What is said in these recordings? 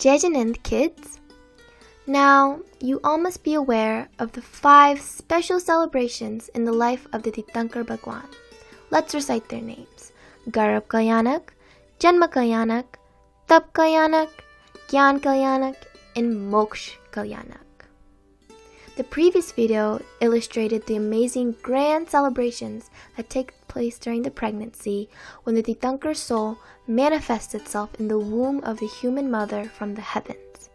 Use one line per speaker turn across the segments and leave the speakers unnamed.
Jain kids. Now, you all must be aware of the 5 special celebrations in the life of the Tirthankar Bhagwan. Let's recite their names. Garab Kalyanak, Janma Kalyanak, Tap Kalyanak, Gyan Kalyanak, and Moksha Kalyanak. The previous video illustrated the amazing grand celebrations that take place during the pregnancy when the Tirthankar soul manifests itself in the womb of the human mother from the heavens.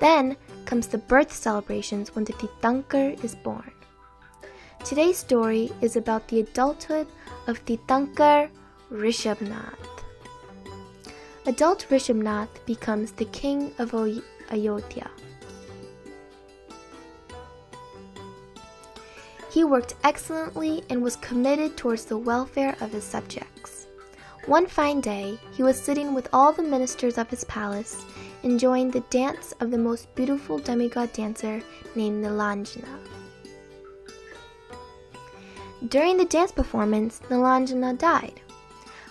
Then comes the birth celebrations when the Tirthankar is born. Today's story is about the adulthood of Tirthankar Rishabhnath. Adult Rishabhnath becomes the king of Ayodhya. He worked excellently and was committed towards the welfare of his subjects. One fine day, he was sitting with all the ministers of his palace, enjoying the dance of the most beautiful demigod dancer named Nilanjana. During the dance performance, Nilanjana died.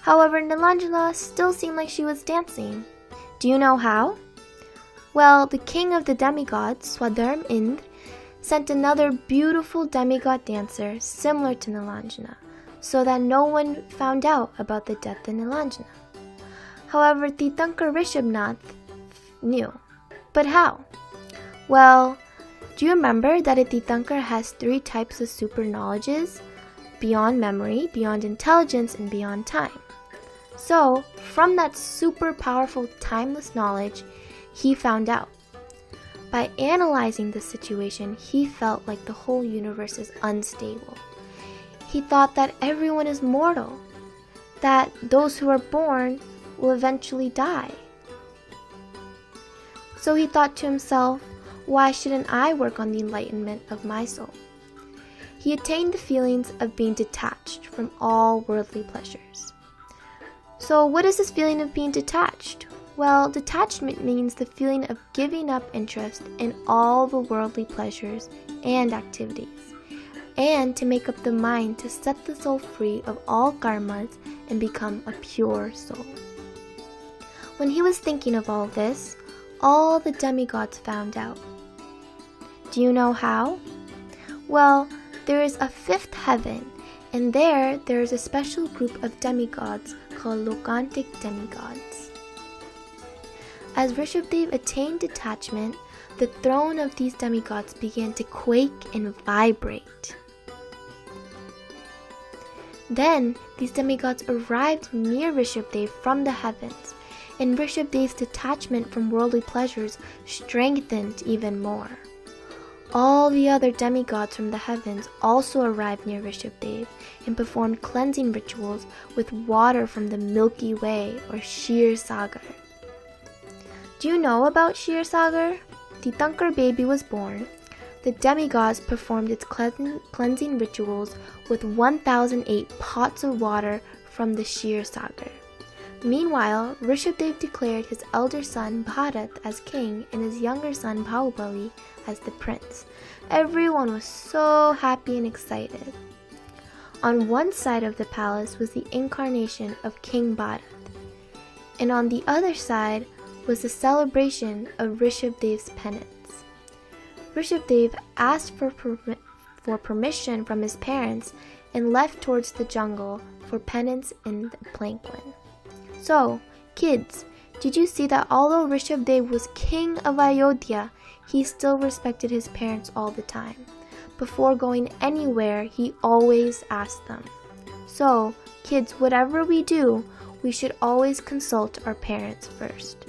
However, Nilanjana still seemed like she was dancing. Do you know how? Well, the king of the demigods, Swadharma Indra, sent another beautiful demigod dancer similar to Nilanjana, so that no one found out about the death of Nilanjana. However, Tirthankar Rishabhnath knew. But how? Well, do you remember that a Tirthankar has 3 types of super knowledges? Beyond memory, beyond intelligence, and beyond time. So, from that super powerful timeless knowledge, he found out. By analyzing the situation, he felt like the whole universe is unstable. He thought that everyone is mortal, that those who are born will eventually die. So he thought to himself, why shouldn't I work on the enlightenment of my soul? He attained the feelings of being detached from all worldly pleasures. So what is this feeling of being detached? Well, detachment means the feeling of giving up interest in all the worldly pleasures and activities, and to make up the mind to set the soul free of all karmas and become a pure soul. When he was thinking of all this, all the demigods found out. Do you know how? Well, there is a 5th heaven, and there is a special group of demigods called Lokantic demigods. As Rishabhdev attained detachment, the throne of these demigods began to quake and vibrate. Then these demigods arrived near Rishabhdev from the heavens, and Rishabhdev's detachment from worldly pleasures strengthened even more. All the other demigods from the heavens also arrived near Rishabhdev and performed cleansing rituals with water from the Milky Way or Kshir Sagar. Do you know about Kshir Sagar? Tirthankar baby was born. The demigods performed its cleansing rituals with 1008 pots of water from the Kshir Sagar. Meanwhile, Rishabhdev declared his elder son Bharat as king and his younger son Bahubali as the prince. Everyone was so happy and excited. On one side of the palace was the incarnation of King Bharat, and on the other side was the celebration of Rishabhdev's penance. Rishabhdev asked for permission from his parents and left towards the jungle for penance in the palanquin. So, kids, did you see that although Rishabhdev was king of Ayodhya, he still respected his parents all the time? Before going anywhere, he always asked them. So, kids, whatever we do, we should always consult our parents first.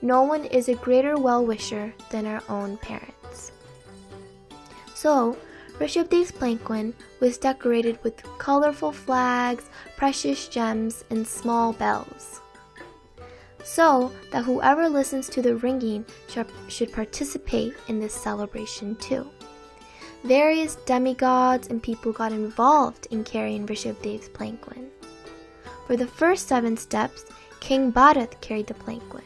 No one is a greater well-wisher than our own parents. So, Rishabhdev's palanquin was decorated with colorful flags, precious gems, and small bells, so that whoever listens to the ringing should participate in this celebration too. Various demigods and people got involved in carrying Rishabhdev's palanquin. For the first 7 steps, King Bharat carried the palanquin.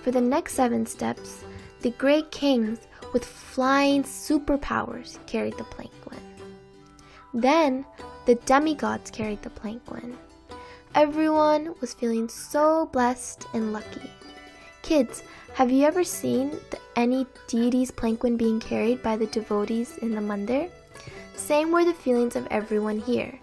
For the next 7 steps, the great kings with flying superpowers carried the palanquin. Then, the demigods carried the palanquin. Everyone was feeling so blessed and lucky. Kids, have you ever seen any deity's palanquin being carried by the devotees in the mandir? Same were the feelings of everyone here.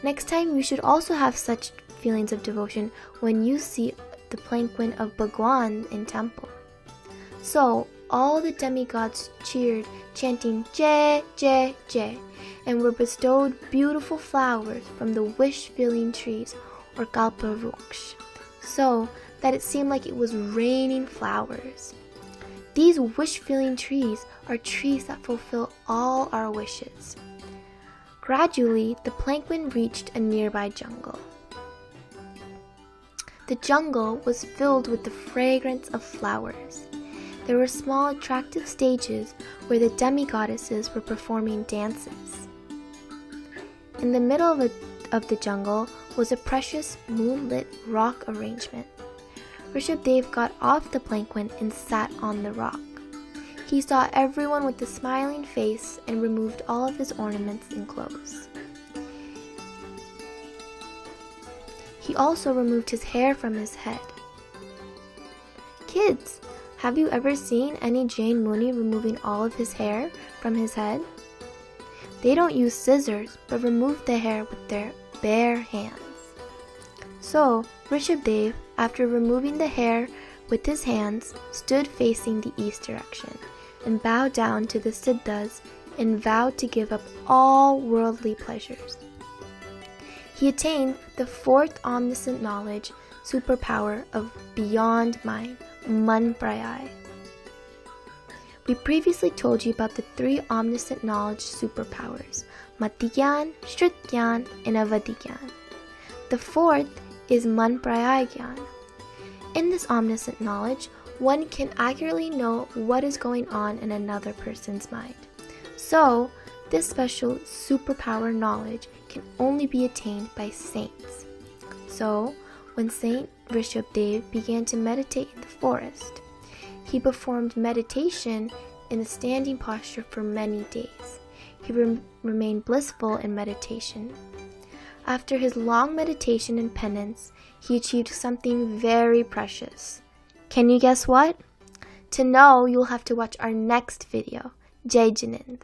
Next time you should also have such feelings of devotion when you see the palanquin of Bhagwan in temple. So all the demigods cheered, chanting Jai, Jai, Jai, and were bestowed beautiful flowers from the wish-filling trees or kalparuksh, so that it seemed like it was raining flowers. These wish-filling trees are trees that fulfill all our wishes. Gradually, the palanquin reached a nearby jungle. The jungle was filled with the fragrance of flowers. There were small attractive stages where the demigoddesses were performing dances. In the middle of the jungle was a precious moonlit rock arrangement. Rishabdev got off the palanquin and sat on the rock. He saw everyone with a smiling face and removed all of his ornaments and clothes. He also removed his hair from his head. Kids, have you ever seen any Jain Muni removing all of his hair from his head? They don't use scissors, but remove the hair with their bare hands. So, Rishabdev, after removing the hair with his hands, stood facing the east direction and bowed down to the Siddhas and vowed to give up all worldly pleasures. He attained the fourth omniscient knowledge superpower of beyond mind, Man Prayai. We previously told you about the three omniscient knowledge superpowers, Matigyan, Shritgyan, and Avadhigyan. The fourth is Man Prayai Gyan. In this omniscient knowledge, one can accurately know what is going on in another person's mind. So, this special superpower knowledge can only be attained by saints. So, when Saint Rishabdev began to meditate in the forest, he performed meditation in a standing posture for many days. He remained blissful in meditation. After his long meditation and penance, he achieved something very precious. Can you guess what? To know, you'll have to watch our next video. Jai Jinendra.